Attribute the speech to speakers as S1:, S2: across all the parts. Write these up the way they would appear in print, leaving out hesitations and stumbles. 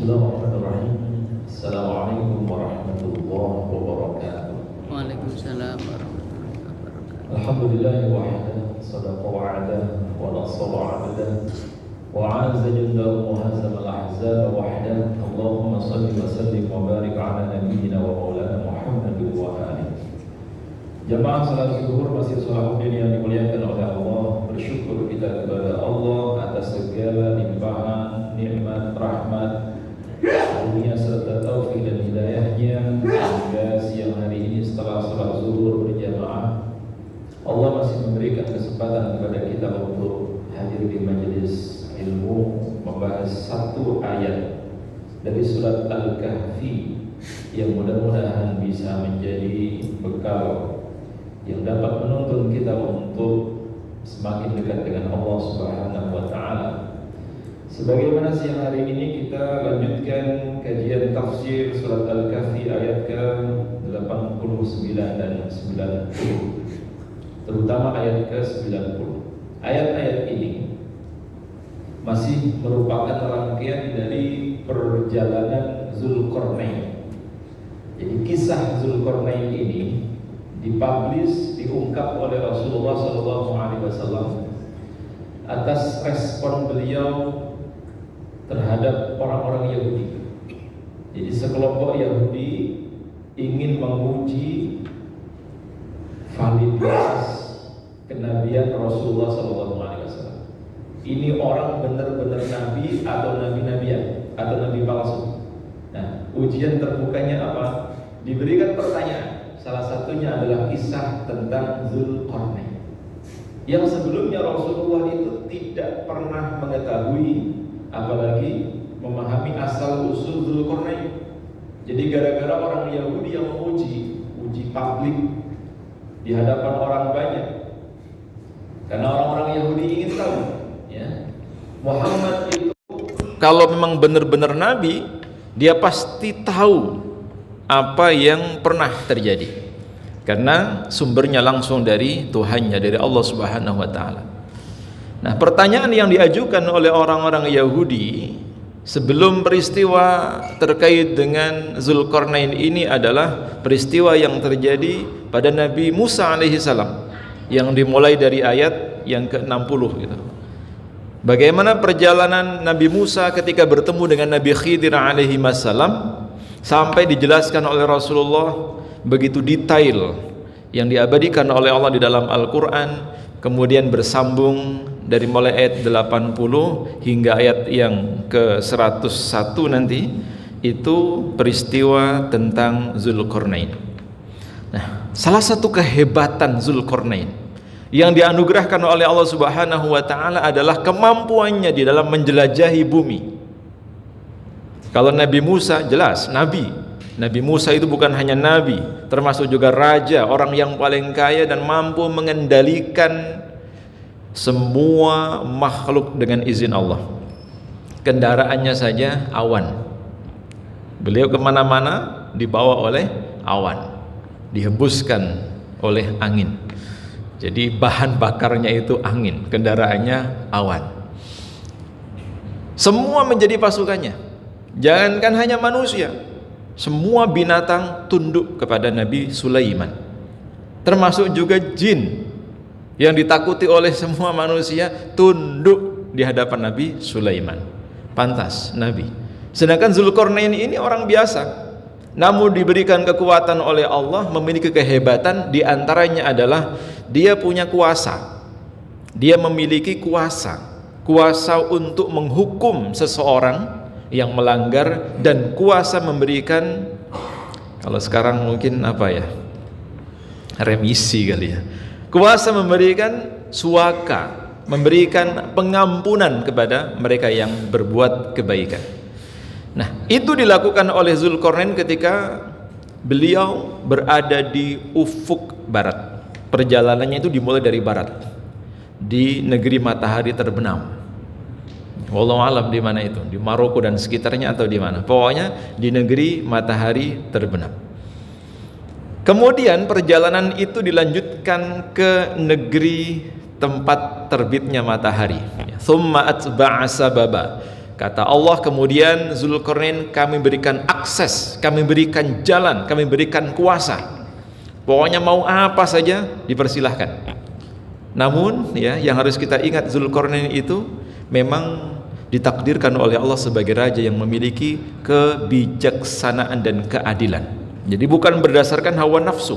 S1: Bismillahirrahmanirrahim. Assalamualaikum warahmatullahi wabarakatuh.
S2: Waalaikumsalam warahmatullahi wabarakatuh.
S1: Alhamdulillah wahda sadaqa wa'ada wa nasara 'abda wa 'azza jalla wa hazama al-ahzaba wahda. Allahumma salli wa sallim wa barik ala nabiyyina wa maulana Muhammad wa alihi. Jamaah salat zuhur masih salahuddin yang dimuliakan oleh Allah. Bersyukur kita kepada Allah atas segala limpahan nikmat rahmat dunia serta taufik dan hidayahnya, sehingga siang hari ini setelah salat zuhur berjamaah Allah masih memberikan kesempatan kepada kita untuk hadir di majelis ilmu membahas satu ayat dari surat Al-Kahfi yang mudah-mudahan bisa menjadi bekal yang dapat menuntun kita untuk semakin dekat dengan Allah Subhanahu wa taala. Sebagaimana siang hari ini kita lanjutkan kajian tafsir surat Al-Kahfi ayat ke-89 dan 90, terutama ayat ke-90. Ayat-ayat ini masih merupakan rangkaian dari perjalanan Zulkarnain. Jadi kisah Zulkarnain ini dipublish, diungkap oleh Rasulullah SAW atas respon beliau terhadap orang-orang Yahudi. Jadi sekelompok Yahudi ingin menguji validitas kenabian Rasulullah SAW. Ini orang benar-benar nabi atau nabi-nabian atau nabi palsu. Nah, ujian terbukanya apa? Diberikan pertanyaan. Salah satunya adalah kisah tentang Zulkarnain, yang sebelumnya Rasulullah itu tidak pernah mengetahui, apalagi memahami asal usul Zulkarnain. Jadi gara-gara orang Yahudi yang uji publik di hadapan orang banyak, karena orang-orang Yahudi ingin tahu, ya, Muhammad itu kalau memang benar-benar nabi, dia pasti tahu apa yang pernah terjadi, karena sumbernya langsung dari Tuhannya, dari Allah Subhanahu wa taala. Nah, pertanyaan yang diajukan oleh orang-orang Yahudi sebelum peristiwa terkait dengan Zulkarnain ini adalah peristiwa yang terjadi pada Nabi Musa alaihi salam, yang dimulai dari ayat yang ke-60 gitu. Bagaimana perjalanan Nabi Musa ketika bertemu dengan Nabi Khidir alaihi salam, sampai dijelaskan oleh Rasulullah begitu detail yang diabadikan oleh Allah di dalam Al-Quran, kemudian bersambung dari mulai ayat 80 hingga ayat yang ke-101 nanti, itu peristiwa tentang Zulkarnain. Nah, salah satu kehebatan Zulkarnain yang dianugerahkan oleh Allah Subhanahu wa taala adalah kemampuannya di dalam menjelajahi bumi. Kalau Nabi Musa jelas nabi. Nabi Musa itu bukan hanya nabi, termasuk juga raja, orang yang paling kaya dan mampu mengendalikan semua makhluk dengan izin Allah. Kendaraannya saja awan. Beliau kemana-mana dibawa oleh awan, dihembuskan oleh angin. Jadi bahan bakarnya itu angin, kendaraannya awan. Semua menjadi pasukannya. Jangankan hanya manusia, semua binatang tunduk kepada Nabi Sulaiman, termasuk juga jin yang ditakuti oleh semua manusia tunduk di hadapan Nabi Sulaiman. Pantas Nabi. Sedangkan Zulkarnain ini orang biasa, namun diberikan kekuatan oleh Allah, memiliki kehebatan. Di antaranya adalah dia punya kuasa. Dia memiliki kuasa untuk menghukum seseorang yang melanggar, dan kuasa memberikan, kalau sekarang mungkin apa ya, remisi kali ya, kuasa memberikan suaka, memberikan pengampunan kepada mereka yang berbuat kebaikan. Nah, itu dilakukan oleh Zulkarnain ketika beliau berada di ufuk barat. Perjalanannya itu dimulai dari barat, di negeri matahari terbenam. Wallahu alam di mana itu, di Maroko dan sekitarnya atau di mana, pokoknya di negeri matahari terbenam. Kemudian perjalanan itu dilanjutkan ke negeri tempat terbitnya matahari. Tsumma atba'a sababa. Kata Allah kemudian, Zulkarnain kami berikan akses, kami berikan jalan, kami berikan kuasa. Pokoknya mau apa saja dipersilahkan. Namun ya, yang harus kita ingat, Zulkarnain itu memang ditakdirkan oleh Allah sebagai raja yang memiliki kebijaksanaan dan keadilan. Jadi bukan berdasarkan hawa nafsu.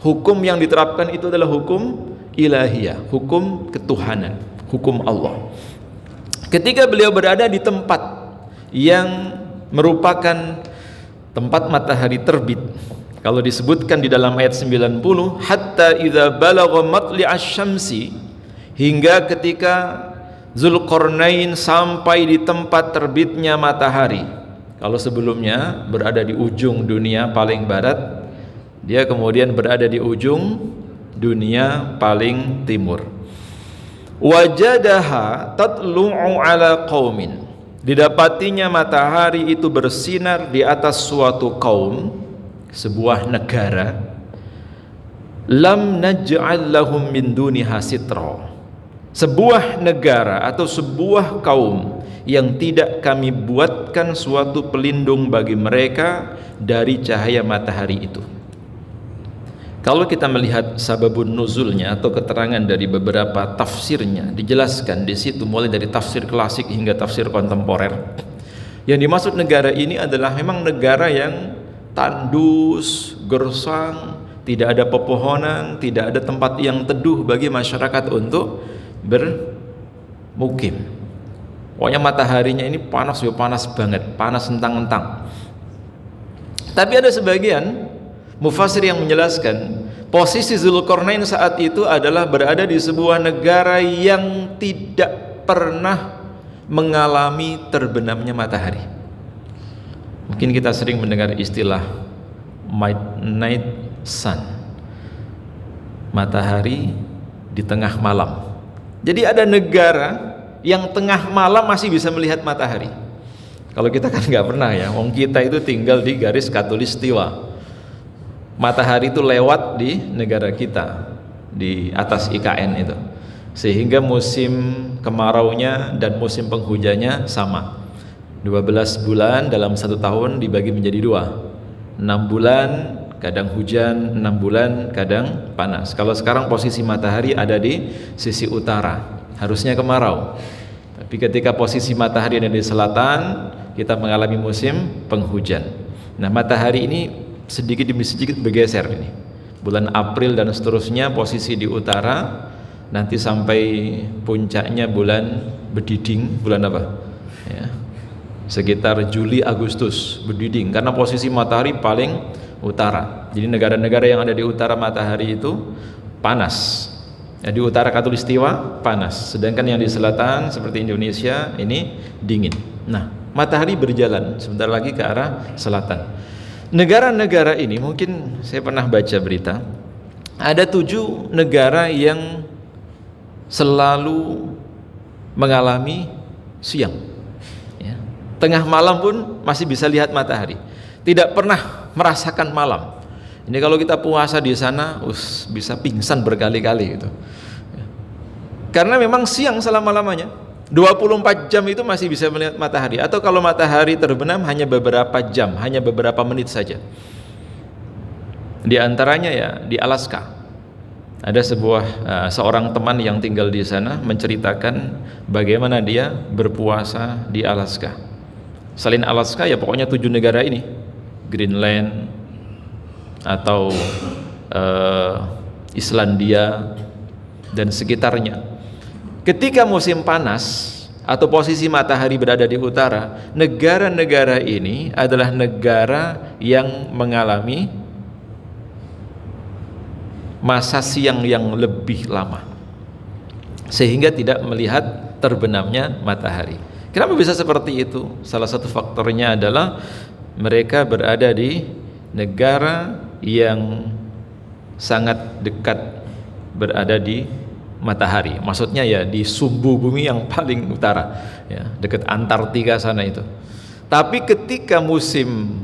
S1: Hukum yang diterapkan itu adalah hukum ilahiyah, hukum ketuhanan, hukum Allah. Ketika beliau berada di tempat yang merupakan tempat matahari terbit, kalau disebutkan di dalam ayat 90, hatta idza balagha matli'asy syamsi, hingga ketika Zulkarnain sampai di tempat terbitnya matahari. Kalau sebelumnya berada di ujung dunia paling barat, dia kemudian berada di ujung dunia paling timur. Wajadaha tatlu'u ala qaumin, didapatinya matahari itu bersinar di atas suatu kaum, sebuah negara. Lam naj'al lahum min duniha sitra, sebuah negara atau sebuah kaum yang tidak kami buatkan suatu pelindung bagi mereka dari cahaya matahari itu. Kalau kita melihat sababun nuzulnya atau keterangan dari beberapa tafsirnya, dijelaskan di situ mulai dari tafsir klasik hingga tafsir kontemporer. Yang dimaksud negara ini adalah memang negara yang tandus, gersang, tidak ada pepohonan, tidak ada tempat yang teduh bagi masyarakat untuk bermukim. Pokoknya mataharinya ini panas, ya panas banget, panas entang-entang. Tapi ada sebagian mufassir yang menjelaskan posisi Zulkarnain saat itu adalah berada di sebuah negara yang tidak pernah mengalami terbenamnya matahari. Mungkin kita sering mendengar istilah midnight sun, matahari di tengah malam. Jadi ada negara yang tengah malam masih bisa melihat matahari. Kalau kita kan nggak pernah ya, wong kita itu tinggal di garis khatulistiwa. Matahari itu lewat di negara kita, di atas IKN itu, sehingga musim kemaraunya dan musim penghujannya sama. 12 bulan dalam satu tahun dibagi menjadi 2, 6 bulan kadang hujan, 6 bulan kadang panas. Kalau sekarang posisi matahari ada di sisi utara, harusnya kemarau. Tapi ketika posisi matahari ada di selatan, kita mengalami musim penghujan. Nah, matahari ini sedikit demi sedikit bergeser ini. Bulan April dan seterusnya posisi di utara, nanti sampai puncaknya bulan Berdiding, bulan apa? Ya, sekitar Juli Agustus berdiding, karena posisi matahari paling utara. Jadi negara-negara yang ada di utara matahari itu panas. Ya, di utara khatulistiwa panas, sedangkan yang di selatan seperti Indonesia ini dingin. Nah, matahari berjalan sebentar lagi ke arah selatan. Negara-negara ini, mungkin saya pernah baca berita, ada 7 negara yang selalu mengalami siang ya. Tengah malam pun masih bisa lihat matahari, tidak pernah merasakan malam. Ini kalau kita puasa di sana bisa pingsan berkali-kali gitu ya. Karena memang siang selama-lamanya, 24 jam itu masih bisa melihat matahari. Atau kalau matahari terbenam hanya beberapa jam, hanya beberapa menit saja. Di antaranya ya di Alaska, ada seorang teman yang tinggal di sana menceritakan bagaimana dia berpuasa di Alaska. Selain Alaska ya pokoknya 7 negara ini, Greenland atau Islandia dan sekitarnya. Ketika musim panas atau posisi matahari berada di utara, negara-negara ini adalah negara yang mengalami masa siang yang lebih lama, sehingga tidak melihat terbenamnya matahari. Kenapa bisa seperti itu? Salah satu faktornya adalah mereka berada di negara yang sangat dekat berada di matahari, maksudnya ya di sumbu bumi yang paling utara ya, dekat Antartika sana itu. Tapi ketika musim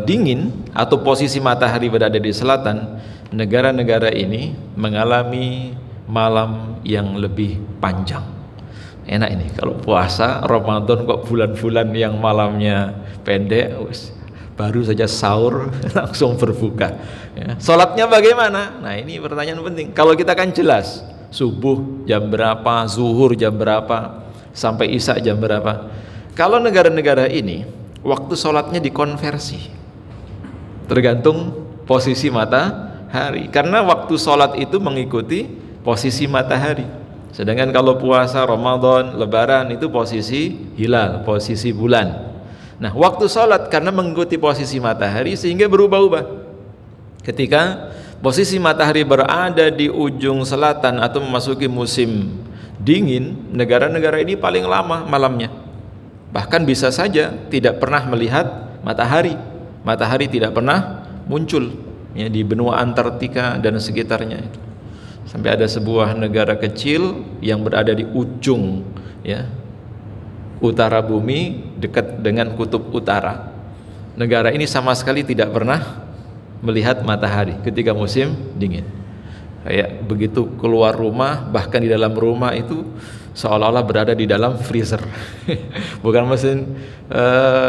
S1: dingin atau posisi matahari berada di selatan, negara-negara ini mengalami malam yang lebih panjang Enak ini kalau puasa Ramadan kok bulan-bulan yang malamnya pendek, baru saja sahur langsung berbuka. Ya. Sholatnya bagaimana? Nah ini pertanyaan penting. Kalau kita kan jelas, subuh jam berapa, zuhur jam berapa, sampai isya jam berapa. Kalau negara-negara ini, waktu sholatnya dikonversi, tergantung posisi matahari. Karena waktu sholat itu mengikuti posisi matahari. Sedangkan kalau puasa, Ramadan, Lebaran itu posisi hilal, posisi bulan. Nah, waktu sholat karena mengikuti posisi matahari sehingga berubah-ubah. Ketika posisi matahari berada di ujung selatan atau memasuki musim dingin, negara-negara ini paling lama malamnya. Bahkan bisa saja tidak pernah melihat matahari. Matahari tidak pernah muncul ya, di benua Antartika dan sekitarnya. Sampai ada sebuah negara kecil yang berada di ujung ya, utara bumi dekat dengan kutub utara. Negara ini sama sekali tidak pernah melihat matahari ketika musim dingin. Kayak begitu keluar rumah, bahkan di dalam rumah itu seolah-olah berada di dalam freezer. Bukan mesin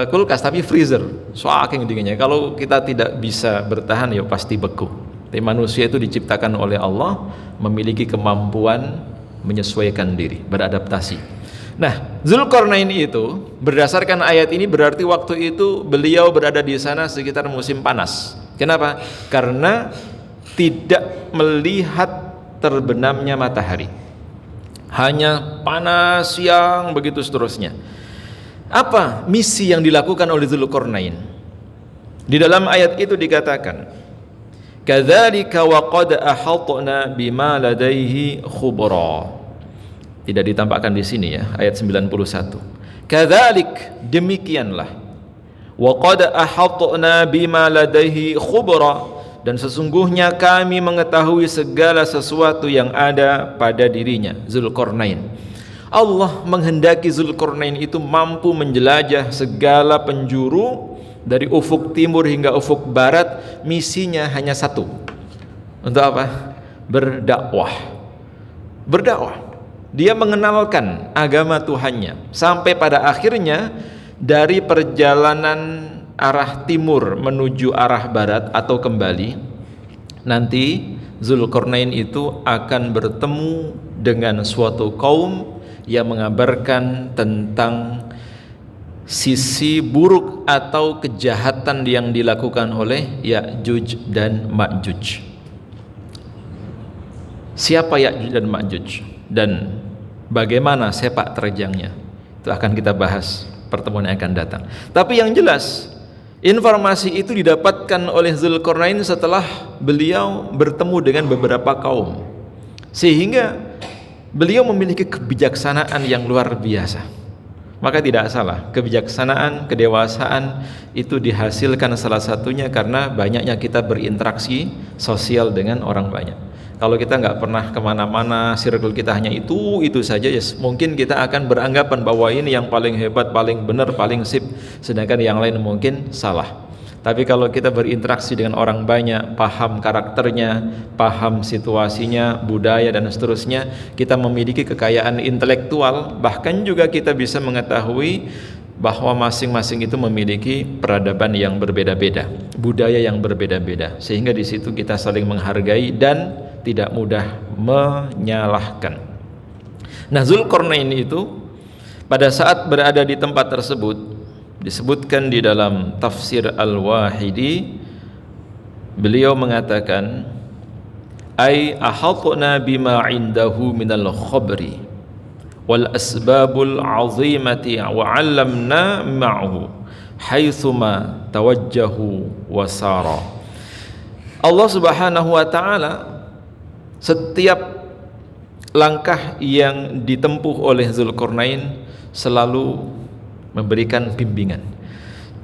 S1: kulkas tapi freezer. Saking dinginnya. Kalau kita tidak bisa bertahan ya pasti beku. Tapi manusia itu diciptakan oleh Allah memiliki kemampuan menyesuaikan diri, beradaptasi. Nah, Zulkarnain itu berdasarkan ayat ini berarti waktu itu beliau berada di sana sekitar musim panas. Kenapa? Karena tidak melihat terbenamnya matahari. Hanya panas siang begitu seterusnya. Apa misi yang dilakukan oleh Zulkarnain? Di dalam ayat itu dikatakan, "Kadzalika wa qad ahatna bima ladaihi khubra." Tidak ditampakkan di sini ya, ayat 91. Kadzalik, demikianlah. Wa qad ahatna bima ladaihi khubra, dan sesungguhnya kami mengetahui segala sesuatu yang ada pada dirinya, Zulkarnain. Allah menghendaki Zulkarnain itu mampu menjelajah segala penjuru dari ufuk timur hingga ufuk barat. Misinya hanya satu. Untuk apa? Berdakwah. Berdakwah. Dia mengenalkan agama Tuhannya sampai pada akhirnya dari perjalanan arah timur menuju arah barat atau kembali, nanti Zulkarnain itu akan bertemu dengan suatu kaum yang mengabarkan tentang sisi buruk atau kejahatan yang dilakukan oleh Ya'juj dan Ma'juj. Siapa Ya'juj dan Ma'juj dan bagaimana sepak terjangnya, itu akan kita bahas pertemuan yang akan datang. Tapi yang jelas, informasi itu didapatkan oleh Zulkarnain setelah beliau bertemu dengan beberapa kaum, sehingga beliau memiliki kebijaksanaan yang luar biasa. Maka tidak salah, kebijaksanaan, kedewasaan itu dihasilkan salah satunya karena banyaknya kita berinteraksi sosial dengan orang banyak. Kalau kita nggak pernah kemana-mana, circle kita hanya itu saja, ya mungkin kita akan beranggapan bahwa ini yang paling hebat, paling benar, paling sip, sedangkan yang lain mungkin salah. Tapi kalau kita berinteraksi dengan orang banyak, paham karakternya, paham situasinya, budaya dan seterusnya, kita memiliki kekayaan intelektual, bahkan juga kita bisa mengetahui bahwa masing-masing itu memiliki peradaban yang berbeda-beda, budaya yang berbeda-beda, sehingga di situ kita saling menghargai dan tidak mudah menyalahkan. Nah, Zulkarnain itu pada saat berada di tempat tersebut, disebutkan di dalam tafsir Al-Wahidi, beliau mengatakan, ay ahatna bima indahu minal khabri wal asbabul azimati wa 'allamna ma'hu haitsuma tawajjahu wa sara. Allah Subhanahu wa taala setiap langkah yang ditempuh oleh Zulkarnain selalu memberikan bimbingan.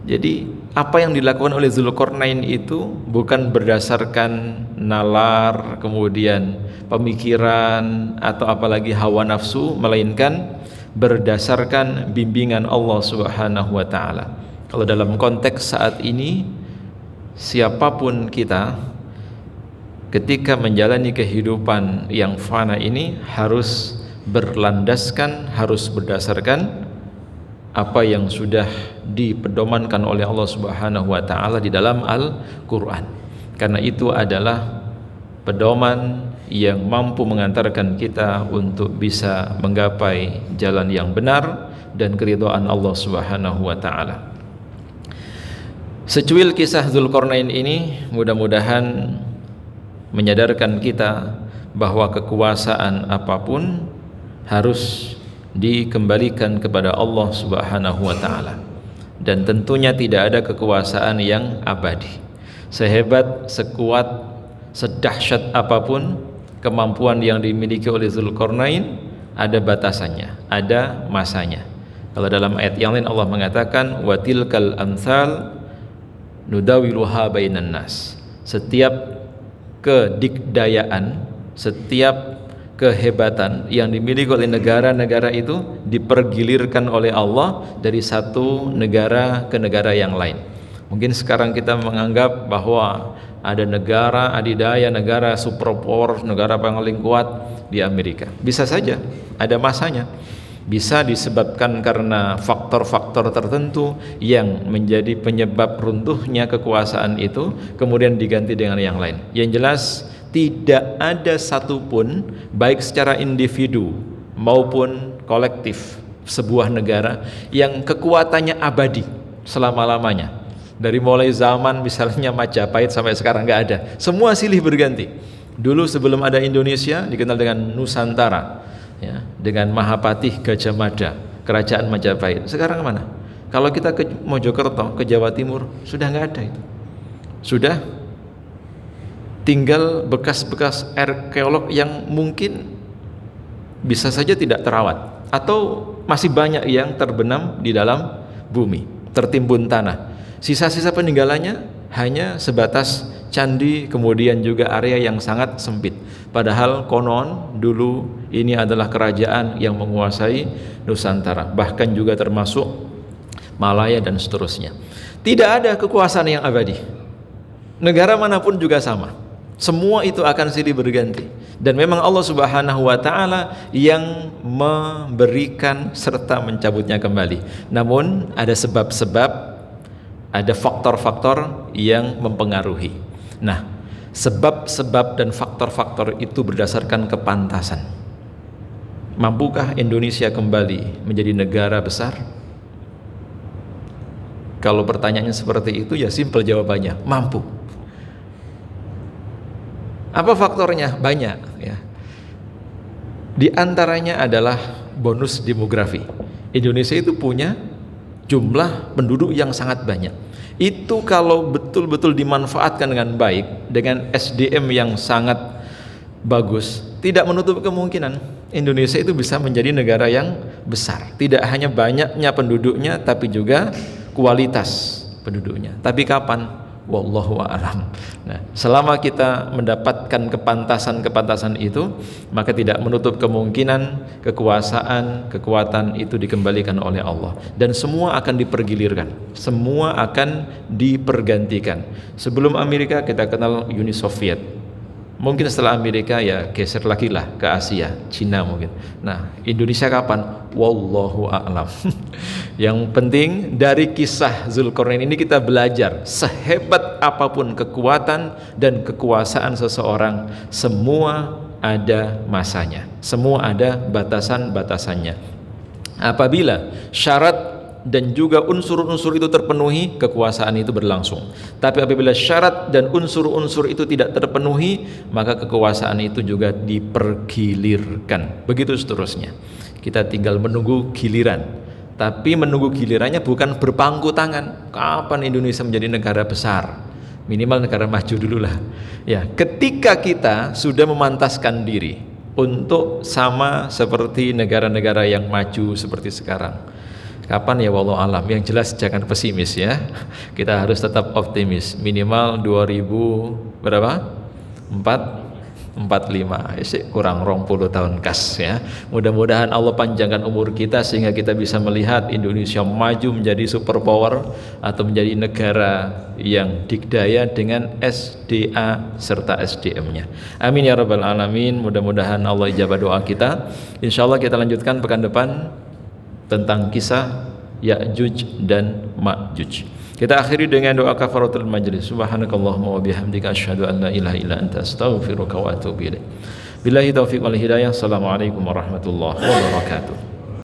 S1: Jadi apa yang dilakukan oleh Zulkarnain itu bukan berdasarkan nalar, kemudian pemikiran atau apalagi hawa nafsu, melainkan berdasarkan bimbingan Allah Subhanahu wa taala. Kalau dalam konteks saat ini, siapapun kita ketika menjalani kehidupan yang fana ini harus berlandaskan, harus berdasarkan apa yang sudah dipedomankan oleh Allah Subhanahu wa taala di dalam Al-Qur'an. Karena itu adalah pedoman yang mampu mengantarkan kita untuk bisa menggapai jalan yang benar dan keridhaan Allah Subhanahu wa taala. Secuil kisah Dzulqarnain ini mudah-mudahan menyadarkan kita bahwa kekuasaan apapun harus dikembalikan kepada Allah Subhanahu wa taala. Dan tentunya tidak ada kekuasaan yang abadi. Sehebat, sekuat, sedahsyat apapun kemampuan yang dimiliki oleh Dzulqarnain, ada batasannya, ada masanya. Kalau dalam ayat yang lain Allah mengatakan wa tilkal amsal nudawiluha bainan nas. Setiap kedikdayaan, setiap kehebatan yang dimiliki oleh negara-negara itu dipergilirkan oleh Allah dari satu negara ke negara yang lain. Mungkin sekarang kita menganggap bahwa ada negara adidaya, negara superpower, negara paling kuat di Amerika. Bisa saja ada masanya. Bisa disebabkan karena faktor-faktor tertentu yang menjadi penyebab runtuhnya kekuasaan itu, kemudian diganti dengan yang lain. Yang jelas tidak ada satupun baik secara individu maupun kolektif sebuah negara yang kekuatannya abadi selama-lamanya. Dari mulai zaman misalnya Majapahit sampai sekarang nggak ada. Semua silih berganti. Dulu sebelum ada Indonesia dikenal dengan Nusantara, ya, dengan Mahapatih Gajah Mada, kerajaan Majapahit. Sekarang mana? Kalau kita ke Mojokerto, ke Jawa Timur, sudah nggak ada itu. Sudah tinggal bekas-bekas arkeolog yang mungkin bisa saja tidak terawat, atau masih banyak yang terbenam di dalam bumi, tertimbun tanah. Sisa-sisa peninggalannya hanya sebatas candi, kemudian juga area yang sangat sempit. Padahal konon dulu ini adalah kerajaan yang menguasai Nusantara, bahkan juga termasuk Malaya dan seterusnya. Tidak ada kekuasaan yang abadi. Negara manapun juga sama. Semua itu akan silih berganti. Dan memang Allah Subhanahu wa taala yang memberikan serta mencabutnya kembali. Namun ada sebab-sebab, ada faktor-faktor yang mempengaruhi. Nah, sebab-sebab dan faktor-faktor itu berdasarkan kepantasan. Mampukah Indonesia kembali menjadi negara besar? Kalau pertanyaannya seperti itu, ya simpel jawabannya, mampu. Apa faktornya? Banyak, ya. Di antaranya adalah bonus demografi. Indonesia itu punya jumlah penduduk yang sangat banyak. Itu kalau betul-betul dimanfaatkan dengan baik, dengan SDM yang sangat bagus, tidak menutup kemungkinan Indonesia itu bisa menjadi negara yang besar. Tidak hanya banyaknya penduduknya, tapi juga kualitas penduduknya. Tapi kapan? Wallahu a'lam. Nah, selama kita mendapatkan kepantasan itu, maka tidak menutup kemungkinan kekuatan itu dikembalikan oleh Allah, dan semua akan dipergilirkan, semua akan dipergantikan. Sebelum Amerika kita kenal Uni Soviet. Mungkin setelah Amerika ya geser lagi lah ke Asia, Cina mungkin. Nah, Indonesia kapan? Wallahu a'lam. Yang penting dari kisah Dzulqarnain ini kita belajar, sehebat apapun kekuatan dan kekuasaan seseorang, semua ada masanya, semua ada batasan-batasannya. Apabila syarat dan juga unsur-unsur itu terpenuhi, kekuasaan itu berlangsung. Tapi apabila syarat dan unsur-unsur itu tidak terpenuhi, maka kekuasaan itu juga dipergilirkan. Begitu seterusnya. Kita tinggal menunggu giliran. Tapi menunggu gilirannya bukan berpangku tangan. Kapan Indonesia menjadi negara besar? Minimal negara maju dulu lah. Ya, ketika kita sudah memantaskan diri untuk sama seperti negara-negara yang maju seperti sekarang. Kapan ya, wallahu alam. Yang jelas jangan pesimis ya. Kita harus tetap optimis. Minimal 2000 berapa? 4 45, kurang 20 tahun kas ya. Mudah-mudahan Allah panjangkan umur kita sehingga kita bisa melihat Indonesia maju menjadi superpower atau menjadi negara yang dikdaya dengan SDA serta SDM-nya. Amin ya rabbal alamin. Mudah-mudahan Allah ijabah doa kita. Insyaallah kita lanjutkan pekan depan tentang kisah Ya'juj dan Ma'juj. Kita akhiri dengan doa kafaratul majlis. Subhanakallahumma wa bihamdika asyhadu an la ilaha illa anta astaghfiruka wa atubu ilaik. Billahi taufiq wal hidayah. Assalamualaikum warahmatullahi wabarakatuh.